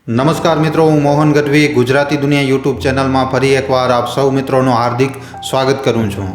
નમસ્કાર મિત્રો, હું મોહન ગઢવી ગુજરાતી દુનિયા યુટ્યુબ ચેનલમાં ફરી એકવાર આપ સૌ મિત્રોનું હાર્દિક સ્વાગત કરું છું.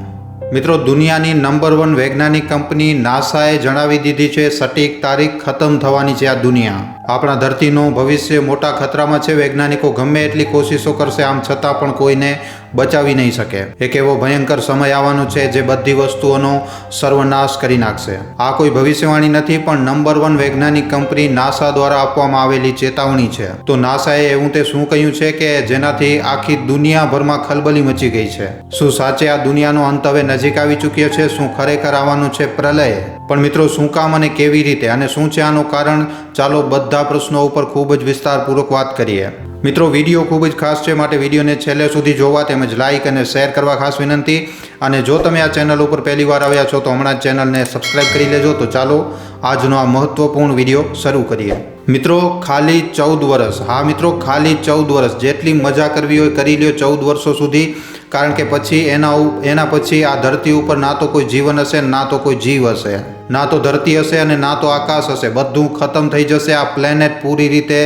મિત્રો, દુનિયાની નંબર 1 વૈજ્ઞાનિક કંપની નાસાએ જણાવી દીધી છે સટીક તારીખ ખતમ થવાની છે આ દુનિયા. આપણા ધરતીનું ભવિષ્ય મોટા ખતરામાં છે. વૈજ્ઞાનિકો ગમે એટલી કોશિશો કરશે, આમ છતાં પણ કોઈને બચાવી નહીં શકે. એક એવો ભયંકર સમય આવવાનો છે જે બધી વસ્તુઓનો સર્વનાશ કરી નાખશે. આ કોઈ ભવિષ્યવાણી નથી, પણ નંબર 1 વૈજ્ઞાનિક કંપની નાસા દ્વારા આપવામાં આવેલી ચેતવણી છે. તો નાસાએ એવું તે શું કહ્યું છે કે જેનાથી આખી દુનિયાભરમાં ખલબલી મચી ગઈ છે? શું સાચે આ દુનિયાનો અંત હવે નજીક આવી ચૂક્યો છે? શું ખરેખર આવવાનું છે પ્રલય? પણ મિત્રો, શું કામ અને કેવી રીતે, અને શું છે આનું કારણ? ચાલો બધા પ્રશ્નો ઉપર ખૂબ જ વિસ્તારપૂર્વક વાત કરીએ. મિત્રો, વિડીયો ખૂબ જ ખાસ છે, માટે વિડીયોને છેલ્લે સુધી જોવા તેમજ લાઇક અને શેર કરવા ખાસ વિનંતી. અને જો તમે આ ચેનલ ઉપર પહેલી વાર આવ્યા છો તો હમણાં જ ચેનલને સબસ્ક્રાઈબ કરી લેજો. તો ચાલો આજનો આ મહત્વપૂર્ણ વિડીયો શરૂ કરીએ. મિત્રો, ખાલી 14 વર્ષ. હા મિત્રો, ખાલી 14 વર્ષ. જેટલી મજા કરવી હોય કરી લ્યો 14 વર્ષો સુધી, કારણ કે પછી એના પછી આ ધરતી ઉપર ના તો કોઈ જીવન હશે, ના તો કોઈ જીવ હશે, ના તો ધરતી હશે અને ના તો આકાશ હશે. બધું ખતમ થઈ જશે. આ પ્લેનેટ પૂરી રીતે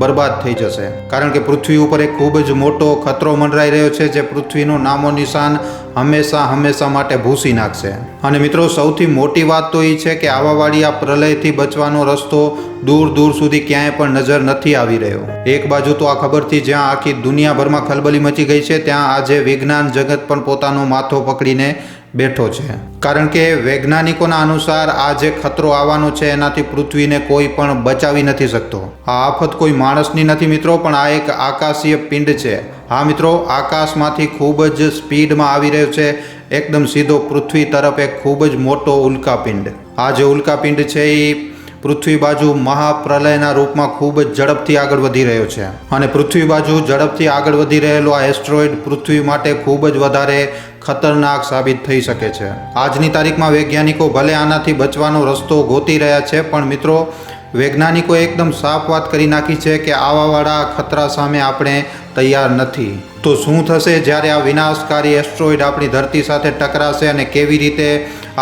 બરબાદ થઈ જશે, કારણ કે પૃથ્વી ઉપર એક ખૂબ જ મોટો ખતરો મંડરાઈ રહ્યો છે જે પૃથ્વીનું નામો નિશાન હંમેશા માટે ભૂંસી નાખશે. અને મિત્રો, સૌથી મોટી વાત તો એ છે કે આવાવાળી આ પ્રલયથી બચવાનો રસ્તો દૂર સુધી ક્યાંય પણ નજર નથી આવી રહ્યો. એક બાજુ તો આ ખબરથી જ્યાં આખી દુનિયાભરમાં ખલબલી મચી ગઈ છે, ત્યાં આજે વિજ્ઞાન જગત પણ પોતાનો માથો પકડીને બેઠો છે. કારણ કે વૈજ્ઞાનિકોના અનુસાર આ જે ખતરો આવવાનો છે એનાથી પૃથ્વીને કોઈ પણ બચાવી નથી શકતો. આ આફત કોઈ માણસની નથી મિત્રો, પણ આ એક આકાશીય પિંડ છે. હા મિત્રો, આકાશમાંથી ખૂબ જ સ્પીડમાં આવી રહ્યો છે એકદમ સીધો પૃથ્વી તરફ એક ખૂબ જ મોટો ઉલ્કાપિંડ. આ જે ઉલ્કાપિંડ છે એ પૃથ્વી બાજુ મહાપ્રલયના રૂપમાં ખૂબ જ ઝડપથી આગળ વધી રહ્યો છે. અને પૃથ્વી બાજુ ઝડપથી આગળ વધી રહેલો આ એસ્ટ્રોઇડ પૃથ્વી માટે ખૂબ જ વધારે ખતરનાક સાબિત થઈ શકે છે. આજની તારીખમાં વૈજ્ઞાનિકો ભલે આનાથી બચવાનો રસ્તો ગોતી રહ્યા છે, પણ મિત્રો, વૈજ્ઞાનિકોએ એકદમ સાફ વાત કરી નાખી છે કે આવાવાળા ખતરા સામે આપણે તૈયાર નથી. તો શું થશે જ્યારે આ વિનાશકારી એસ્ટ્રોઇડ આપણી ધરતી સાથે ટકરાશે અને કેવી રીતે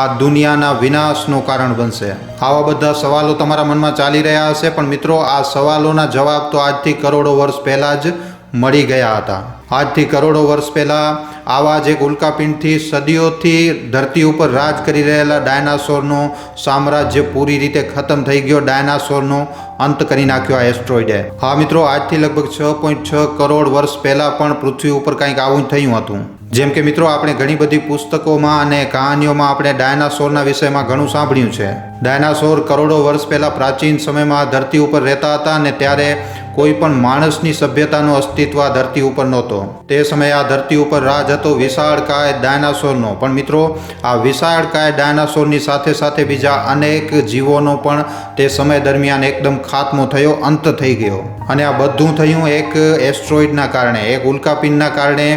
આ દુનિયાના વિનાશનું કારણ બનશે? આવા બધા સવાલો તમારા મનમાં ચાલી રહ્યા હશે, પણ મિત્રો, આ સવાલોના જવાબ તો આજથી કરોડો વર્ષ પહેલાં જ મળી ગયા હતા. આજથી કરોડો વર્ષ પહેલાં આવા જ એક ઉલ્કાપિંડથી સદીઓથી ધરતી ઉપર રાજ કરી રહેલા ડાયનાસોરનો સામ્રાજ્ય પૂરી રીતે ખતમ થઈ ગયો. ડાયનાસોરનો અંત કરી નાખ્યો આ એસ્ટ્રોઇડે. હા મિત્રો, આજથી લગભગ 6.6 કરોડ વર્ષ પહેલાં પણ પૃથ્વી ઉપર કંઈક આવું થયું હતું. જેમ કે મિત્રો, આપણે ઘણી બધી પુસ્તકોમાં અને કહાનીઓમાં આપણે ડાયનાસોરના વિષયમાં ઘણું સાંભળ્યું છે. ડાયનાસોર કરોડો વર્ષ પહેલાં પ્રાચીન સમયમાં ધરતી ઉપર રહેતા હતા અને ત્યારે કોઈ પણ માણસની સભ્યતાનું અસ્તિત્વ આ ધરતી ઉપર નહોતો. તે સમયે આ ધરતી ઉપર રાજ હતો વિશાળકાય ડાયનાસોરનો. પણ મિત્રો, આ વિશાળકાય ડાયનાસોરની સાથે બીજા અનેક જીવોનો પણ તે સમય દરમિયાન એકદમ ખાત્મો થયો, અંત થઈ ગયો. અને આ બધું થયું એક એસ્ટ્રોઇડના કારણે, એક ઉલ્કાપિંડના કારણે.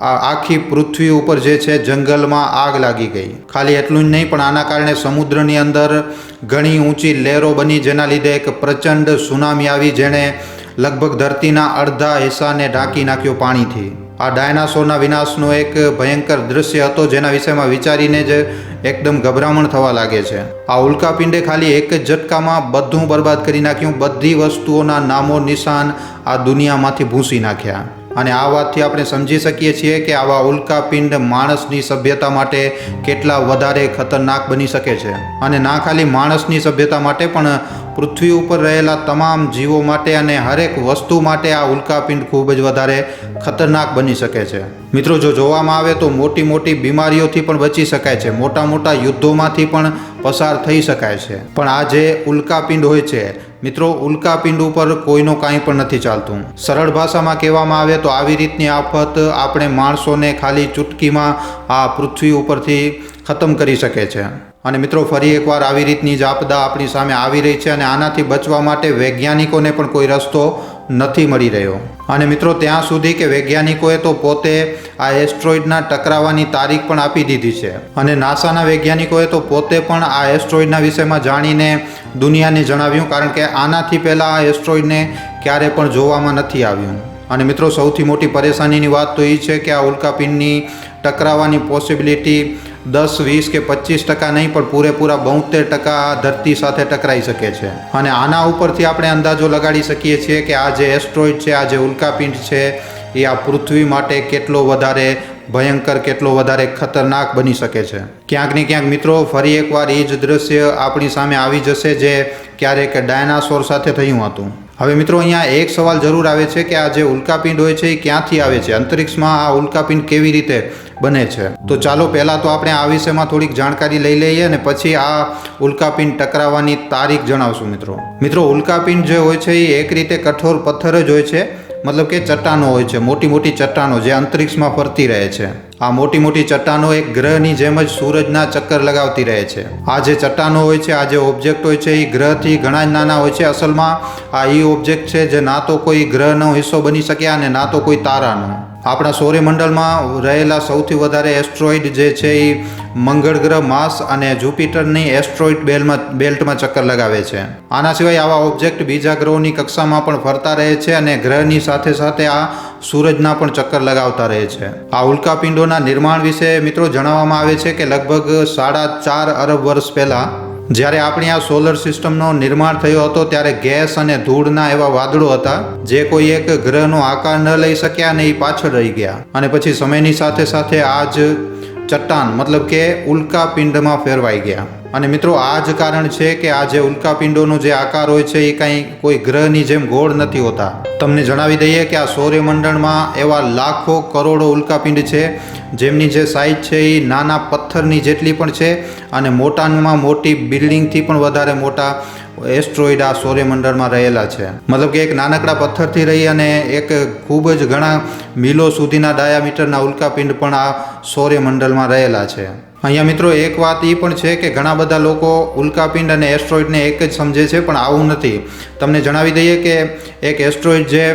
આખી પૃથ્વી ઉપર જે છે જંગલમાં આગ લાગી ગઈ. ખાલી એટલું જ નહીં, પણ આના કારણે સમુદ્રની અંદર ઘણી ઊંચી લહેરો બની, જેના લીધે એક પ્રચંડ સુનામી આવી, જેણે લગભગ ધરતીના અડધા હિસ્સાને ઢાંકી નાખ્યો પાણીથી. આ ડાયનાસોરના વિનાશનો એક ભયંકર દૃશ્ય હતો, જેના વિષયમાં વિચારીને જ એકદમ ગભરામણ થવા લાગે છે. આ ઉલ્કાપિંડે ખાલી એક જ ઝટકામાં બધું બરબાદ કરી નાખ્યું. બધી વસ્તુઓના નામો નિશાન આ દુનિયામાંથી ભૂંસી નાખ્યા. અને આ વાતથી આપણે સમજી શકીએ છીએ કે આવા ઉલ્કાપિંડ માણસની સભ્યતા માટે કેટલા વધારે ખતરનાક બની શકે છે. અને ના ખાલી માણસની સભ્યતા માટે, પણ પૃથ્વી ઉપર રહેલા તમામ જીવો માટે અને હરેક વસ્તુ માટે આ ઉલ્કાપિંડ ખૂબ જ વધારે ખતરનાક બની શકે છે. મિત્રો, જો જોવામાં આવે તો મોટી બીમારીઓથી પણ બચી શકાય છે, મોટા યુદ્ધોમાંથી પણ પસાર થઈ શકાય છે. પણ આ જે ઉલ્કાપિંડ હોય છે મિત્રો, ઉલ્કાપિંડ ઉપર કોઈનો કાંઈ પણ નથી ચાલતું. સરળ ભાષામાં કહેવામાં આવે તો આવી રીતની આફત આપણે માણસોને ખાલી ચૂટકીમાં આ પૃથ્વી ઉપરથી ખતમ કરી શકે છે. અને મિત્રો, ફરી એકવાર આવી રીતની જ આપદા આપણી સામે આવી રહી છે અને આનાથી બચવા માટે વૈજ્ઞાનિકોને પણ કોઈ રસ્તો નથી મળી રહ્યો. અને મિત્રો, ત્યાં સુધી કે વૈજ્ઞાનિકોએ તો પોતે આ એસ્ટ્રોઇડના ટકરાવાની તારીખ પણ આપી દીધી છે. અને નાસાના વૈજ્ઞાનિકોએ તો પોતે પણ આ એસ્ટ્રોઇડના વિષયમાં જાણીને દુનિયાને જણાવ્યું, કારણ કે આનાથી પહેલાં આ એસ્ટ્રોઇડને ક્યારે પણ જોવામાં નથી આવ્યું. અને મિત્રો, સૌથી મોટી પરેશાનીની વાત તો એ છે કે આ ઉલ્કાપિંડની ટકરાવાની પોસિબિલિટી 10, 20 કે 25% નહીં પણ પૂરેપૂરા 72% આ ધરતી સાથે ટકરાઈ શકે છે. અને આના ઉપરથી આપણે અંદાજો લગાડી શકીએ છીએ કે આ જે એસ્ટ્રોઇડ છે, આ જે ઉલ્કાપિંડ છે, એ આ પૃથ્વી માટે કેટલો વધારે ભયંકર, કેટલો વધારે ખતરનાક બની શકે છે. ક્યાંક ને ક્યાંક મિત્રો ફરી એકવાર એ જ દ્રશ્ય આપણી સામે આવી જશે જે ક્યારેક ડાયનાસોર સાથે થયું હતું. હવે મિત્રો અહીંયા એક સવાલ જરૂર આવે છે કે આ જે ઉલ્કાપિંડ હોય છે એ ક્યાંથી આવે છે, અંતરિક્ષમાં આ ઉલ્કાપિંડ કેવી રીતે બને છે. તો ચાલો પહેલાં તો આપણે આ વિષયમાં થોડીક જાણકારી લઈ લઈએ અને પછી આ ઉલ્કાપિંડ ટકરાવવાની તારીખ જણાવશું. મિત્રો ઉલ્કાપિંડ જે હોય છે એ એક રીતે કઠોર પથ્થર જ હોય છે, મતલબ કે ચટ્ટાનો હોય છે, મોટી મોટી ચટ્ટાનો જે અંતરિક્ષમાં ફરતી રહે છે. આ મોટી મોટી ચટ્ટાનો એક ગ્રહની જેમ જ સૂરજના ચક્કર લગાવતી રહે છે. આ જે ચટ્ટાનો હોય છે, આ જે ઓબ્જેક્ટ હોય છે એ ગ્રહથી ઘણા જ નાના હોય છે. અસલમાં આ એ ઓબ્જેક્ટ છે જે ના તો કોઈ ગ્રહનો હિસ્સો બની શકે અને ના તો કોઈ તારાનો. આપણા સૌરમંડળમાં રહેલા સૌથી વધારે એસ્ટ્રોઇડ જે છે એ મંગળ ગ્રહ, માર્સ અને જુપિટરની એસ્ટ્રોઇડ બેલ્ટમાં ચક્કર લગાવે છે. આના સિવાય આવા ઓબ્જેક્ટ બીજા ગ્રહોની કક્ષામાં પણ ફરતા રહે છે અને ગ્રહની સાથે સાથે આ સૂરજના પણ ચક્કર લગાવતા રહે છે. આ ઉલ્કાપિંડોના નિર્માણ વિશે મિત્રો જણાવવામાં આવે છે કે લગભગ 4.5 અરબ વર્ષ પહેલાં જ્યારે આપણી આ સોલર સિસ્ટમનો નિર્માણ થયો હતો ત્યારે ગેસ અને ધૂળના એવા વાદળો હતા જે કોઈ એક ગ્રહનો આકાર ન લઈ શક્યા અને એ પાછળ રહી ગયા. અને પછી સમયની સાથે સાથે આ જ ચટ્ટાન મતલબ કે ઉલ્કાપિંડમાં ફેરવાઈ ગયા. અને મિત્રો આ જ કારણ છે કે આ જે ઉલ્કાપિંડોનો જે આકાર હોય છે એ કાંઈ કોઈ ગ્રહની જેમ ગોળ નથી હોતા. તમને જણાવી દઈએ કે આ સૌરમંડળમાં એવા લાખો કરોડો ઉલ્કાપિંડ છે જેમની જે સાઇઝ છે એ નાના પથ્થરની જેટલી પણ છે અને મોટામાં મોટી બિલ્ડિંગથી પણ વધારે મોટા એસ્ટ્રોઇડ આ સૌરમંડળમાં રહેલા છે. મતલબ કે એક નાનકડા પથ્થરથી રહી અને એક ખૂબ જ ઘણા મીલો સુધીના ડાયામીટરના ઉલ્કાપિંડ પણ આ સૌરમંડળમાં રહેલા છે. અહીંયા મિત્રો એક વાત એ પણ છે કે ઘણા બધા લોકો ઉલ્કાપિંડ અને એસ્ટ્રોઇડને એક જ સમજે છે, પણ આવું નથી. તમને જણાવી દઈએ કે એક એસ્ટ્રોઇડ જે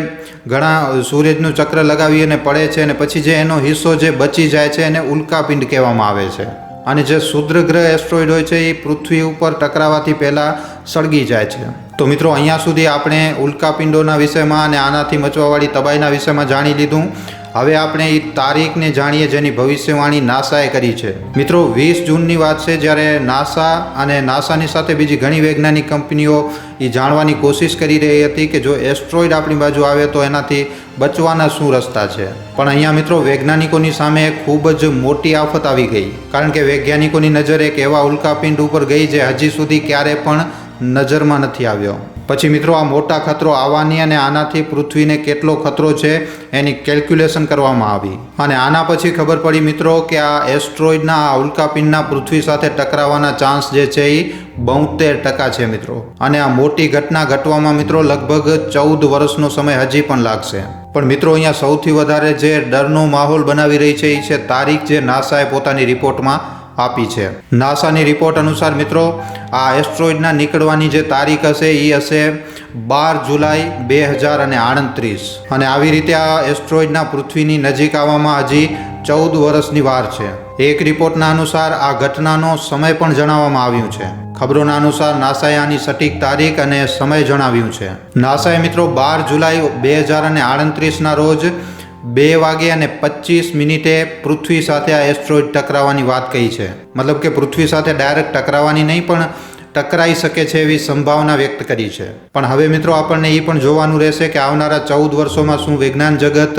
ઘણા સૂરજનું ચક્ર લગાવી અને પડે છે અને પછી જે એનો હિસ્સો જે બચી જાય છે એને ઉલ્કાપિંડ કહેવામાં આવે છે. અને જે ક્ષુદ્ર ગ્રહ એસ્ટ્રોઇડ હોય છે એ પૃથ્વી ઉપર ટકરાવાથી પહેલાં સળગી જાય છે. તો મિત્રો અહીંયા સુધી આપણે ઉલ્કાપિંડોના વિષયમાં અને આનાથી મચવાવાળી તબાહીના વિષયમાં જાણી લીધું. હવે આપણે એ તારીખને જાણીએ જેની ભવિષ્યવાણી નાસાએ કરી છે. મિત્રો 20 જૂનની વાત છે જ્યારે નાસા અને નાસાની સાથે બીજી ઘણી વૈજ્ઞાનિક કંપનીઓ એ જાણવાની કોશિશ કરી રહી હતી કે જો એસ્ટ્રોઇડ આપણી બાજુ આવે તો એનાથી બચવાના શું રસ્તા છે. પણ અહીંયા મિત્રો વૈજ્ઞાનિકોની સામે ખૂબ જ મોટી આફત આવી ગઈ, કારણ કે વૈજ્ઞાનિકોની નજર એક એવા ઉલ્કાપિંડ ઉપર ગઈ જે હજી સુધી ક્યારે પણ નજરમાં નથી આવ્યો. પછી મિત્રો આ મોટા ખતરો આવવાની અને આનાથી પૃથ્વીને કેટલો ખતરો છે એની કેલ્ક્યુલેશન કરવામાં આવી અને આના પછી ખબર પડી મિત્રો કે આ એસ્ટ્રોઇડના આ ઉલ્કાપિંડના પૃથ્વી સાથે ટકરાવવાના ચાન્સ જે છે એ 72% છે મિત્રો. અને આ મોટી ઘટના ઘટવામાં મિત્રો લગભગ 14 વર્ષનો સમય હજી પણ લાગશે. પણ મિત્રો અહીંયા સૌથી વધારે જે ડરનો માહોલ બનાવી રહી છે એ છે તારીખ જે નાસાએ પોતાની રિપોર્ટમાં આપી છે. નાસાની રિપોર્ટ અનુસાર મિત્રો આ એસ્ટ્રોઇડના નીકળવાની જે તારીખ હશે એ હશે 12 જુલાઈ 2038. અને આવી રીતે આ એસ્ટ્રોઇડના પૃથ્વીની નજીક આવવામાં હજી 14 વર્ષની વાર છે. એક રિપોર્ટના અનુસાર આ ઘટનાનો સમય પણ જણાવવામાં આવ્યું છે. ખબરોના અનુસાર નાસાએ આની સટીક તારીખ અને સમય જણાવ્યું છે. નાસાએ મિત્રો 12 જુલાઈ 2038ના રોજ 2:25 પૃથ્વી સાથે આ એસ્ટ્રોઇડ ટકરાવવાની વાત કહી છે. મતલબ કે પૃથ્વી સાથે ડાયરેક્ટ ટકરાવવાની નહીં પણ ટકરાઈ શકે છે એવી સંભાવના વ્યક્ત કરી છે. પણ હવે મિત્રો આપણને એ પણ જોવાનું રહેશે કે આવનારા 14 વર્ષોમાં શું વિજ્ઞાન જગત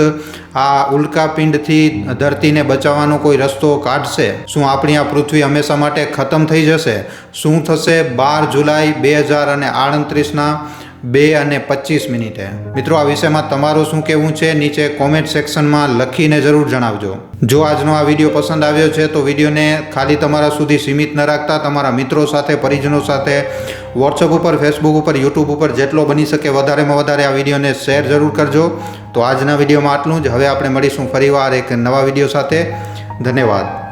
આ ઉલ્કાપિંડથી ધરતીને બચાવવાનો કોઈ રસ્તો કાઢશે? શું આપણી આ પૃથ્વી હંમેશા માટે ખતમ થઈ જશે? શું થશે 12 જુલાઈ 2038ના 2:25? મિત્રો આ વિષયમાં તમારું શું કહેવું છે નીચે કોમેન્ટ સેક્શનમાં લખીને જરૂર જણાવજો. જો આજનો આ વિડીયો પસંદ આવ્યો છે તો વિડીયોને ખાલી તમારા સુધી સીમિત ન રાખતા તમારા મિત્રો સાથે, પરિજનો સાથે, વોટ્સઅપ ઉપર, ફેસબુક ઉપર, યુટ્યુબ ઉપર જેટલો બની શકે વધારેમાં વધારે આ વિડીયોને શેર જરૂર કરજો. તો આજના વિડીયોમાં આટલું જ. હવે આપણે મળીશું ફરીવાર એક નવા વિડીયો સાથે. ધન્યવાદ.